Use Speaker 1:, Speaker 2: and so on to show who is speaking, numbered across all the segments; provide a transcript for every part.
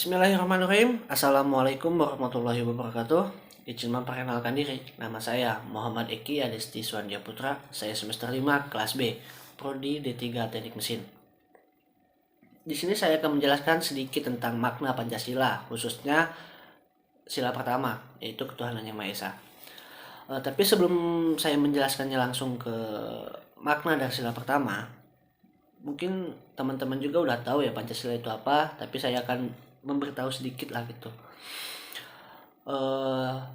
Speaker 1: Bismillahirrahmanirrahim. Assalamualaikum warahmatullahi wabarakatuh. Izin memperkenalkan diri. Nama saya Muhammad Eki Adesti Suandia Putra. Saya semester 5 kelas B, Prodi D3 Teknik Mesin. Di sini saya akan menjelaskan sedikit tentang makna Pancasila, khususnya sila pertama, yaitu ketuhanan yang Maha Esa. Tapi sebelum saya menjelaskannya langsung ke makna dari sila pertama, mungkin teman-teman juga udah tahu ya Pancasila itu apa, tapi saya akan memberitahu sedikit lah gitu.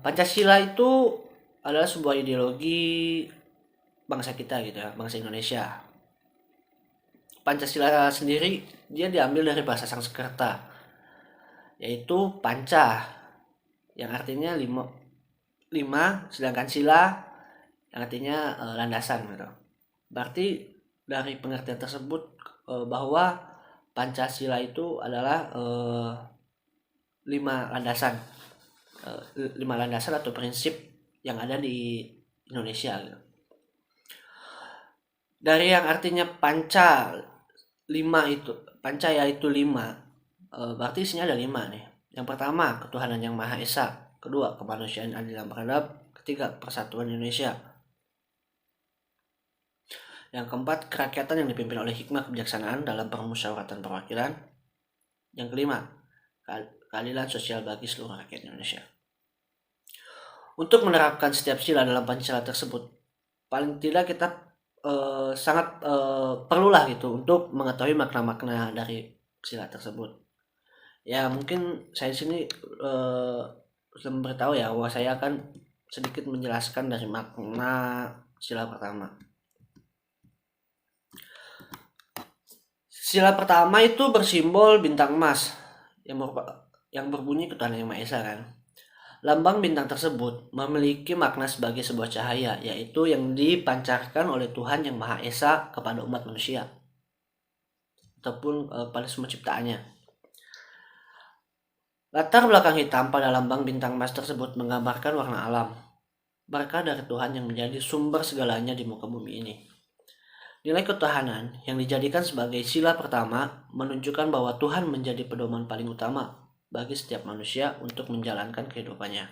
Speaker 1: Pancasila itu adalah sebuah ideologi bangsa kita gitu ya, bangsa Indonesia. Pancasila sendiri dia diambil dari bahasa Sanskerta, yaitu panca, yang artinya lima, sedangkan sila yang artinya landasan gitu. Berarti dari pengertian tersebut bahwa Pancasila itu adalah lima landasan atau prinsip yang ada di Indonesia gitu. Dari yang artinya panca yaitu lima, berarti isinya ada lima nih. Yang pertama, ketuhanan yang Maha Esa. Kedua, kemanusiaan adil dan beradab. Ketiga, persatuan Indonesia. Yang keempat, kerakyatan yang dipimpin oleh hikmah kebijaksanaan dalam permusyawaratan perwakilan. Yang kelima, keadilan sosial bagi seluruh rakyat Indonesia. Untuk menerapkan setiap sila dalam Pancasila tersebut, paling tidak kita sangat perlulah gitu untuk mengetahui makna-makna dari sila tersebut. Ya mungkin saya di sini belum beritahu ya bahwa saya akan sedikit menjelaskan dari makna sila pertama. Sila pertama itu bersimbol bintang emas yang berbunyi ketuhanan yang Maha Esa kan. Lambang bintang tersebut memiliki makna sebagai sebuah cahaya, yaitu yang dipancarkan oleh Tuhan yang Maha Esa kepada umat manusia ataupun pada semua ciptaannya. Latar belakang hitam pada lambang bintang emas tersebut menggambarkan warna alam, berkah dari Tuhan yang menjadi sumber segalanya di muka bumi ini. Nilai ketuhanan yang dijadikan sebagai sila pertama menunjukkan bahwa Tuhan menjadi pedoman paling utama bagi setiap manusia untuk menjalankan kehidupannya.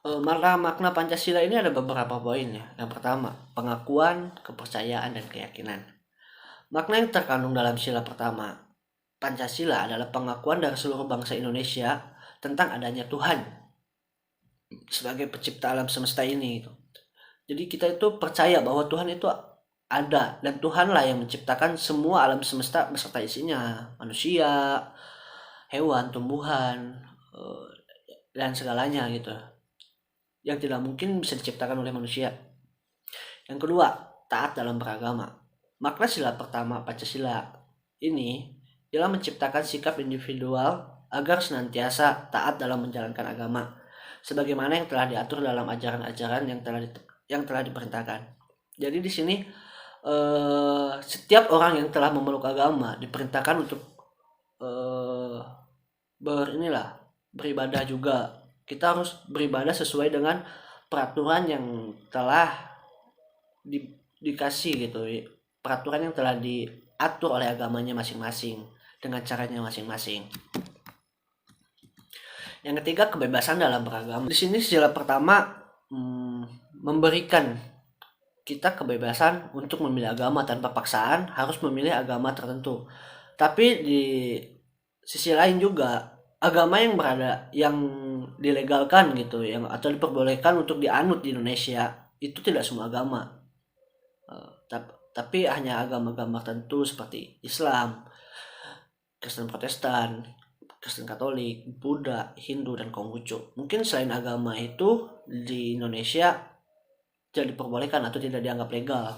Speaker 1: Makna Pancasila ini ada beberapa poin ya. Yang pertama, pengakuan, kepercayaan, dan keyakinan. Makna yang terkandung dalam sila pertama, Pancasila adalah pengakuan dari seluruh bangsa Indonesia tentang adanya Tuhan sebagai pencipta alam semesta ini. Jadi kita itu percaya bahwa Tuhan itu ada, dan Tuhanlah yang menciptakan semua alam semesta beserta isinya, manusia, hewan, tumbuhan, dan segalanya gitu, yang tidak mungkin bisa diciptakan oleh manusia. Yang kedua, taat dalam beragama. Makna sila pertama Pancasila ini ialah menciptakan sikap individual agar senantiasa taat dalam menjalankan agama, sebagaimana yang telah diatur dalam ajaran-ajaran yang telah diperintahkan. Jadi di sini setiap orang yang telah memeluk agama diperintahkan untuk beribadah juga. Kita harus beribadah sesuai dengan peraturan yang telah dikasih gitu, peraturan yang telah diatur oleh agamanya masing-masing dengan caranya masing-masing. Yang ketiga, kebebasan dalam beragama. Di sini sila pertama memberikan kita kebebasan untuk memilih agama tanpa paksaan, harus memilih agama tertentu. Tapi di sisi lain juga agama yang dilegalkan gitu, yang atau diperbolehkan untuk dianut di Indonesia itu tidak semua agama. Tapi hanya agama-agama tertentu seperti Islam, Kristen Protestan, Kristen Katolik, Buddha, Hindu, dan Konghucu. Mungkin selain agama itu di Indonesia tidak diperbolehkan atau tidak dianggap legal.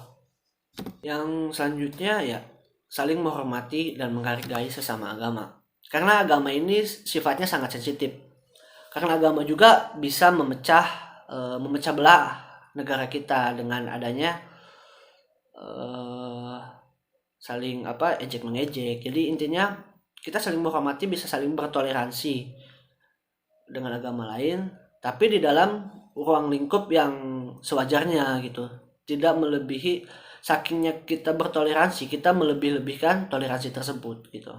Speaker 1: Yang selanjutnya ya saling menghormati dan menghargai sesama agama. Karena agama ini sifatnya sangat sensitif. Karena agama juga bisa memecah belah negara kita dengan adanya saling ejek mengejek. Jadi intinya kita saling menghormati, bisa saling bertoleransi dengan agama lain, tapi di dalam ruang lingkup yang sewajarnya gitu, tidak melebihi. Sakingnya kita bertoleransi, kita melebih-lebihkan toleransi tersebut gitu.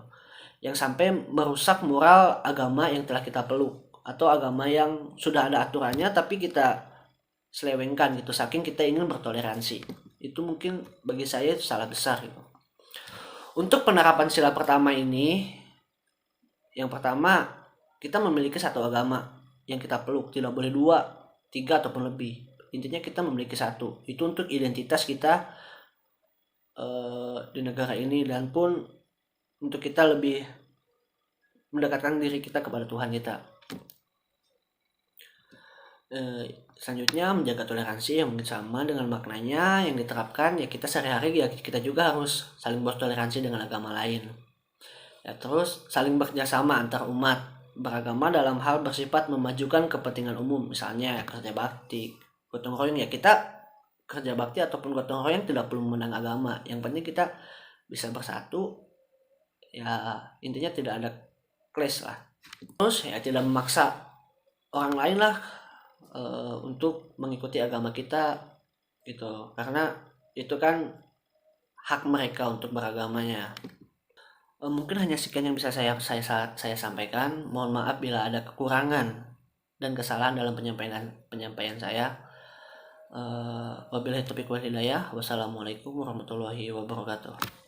Speaker 1: yang sampai merusak moral agama yang telah kita peluk, atau agama yang sudah ada aturannya tapi kita selewengkan gitu saking kita ingin bertoleransi. Itu mungkin bagi saya itu salah besar gitu. Untuk penerapan sila pertama ini, yang pertama, kita memiliki satu agama yang kita peluk, tidak boleh dua, tiga ataupun lebih. Intinya kita memiliki satu. Itu untuk identitas kita di negara ini, dan pun untuk kita lebih mendekatkan diri kita kepada Tuhan kita. Selanjutnya, menjaga toleransi yang mungkin sama dengan maknanya yang diterapkan ya kita sehari-hari, ya kita juga harus saling bertoleransi dengan agama lain. Ya, terus saling bekerjasama antar umat beragama dalam hal bersifat memajukan kepentingan umum, misalnya kerja bakti, gotong royong. Ya kita kerja bakti ataupun gotong royong tidak perlu memandang agama, yang penting kita bisa bersatu, ya intinya tidak ada clash lah. Terus ya tidak memaksa orang lain lah untuk mengikuti agama kita gitu, karena itu kan hak mereka untuk beragamanya. Mungkin hanya sekian yang bisa saya sampaikan. Mohon maaf bila ada kekurangan dan kesalahan dalam penyampaian saya. Wabillahi taufiq wal hidayah. Wassalamualaikum warahmatullahi wabarakatuh.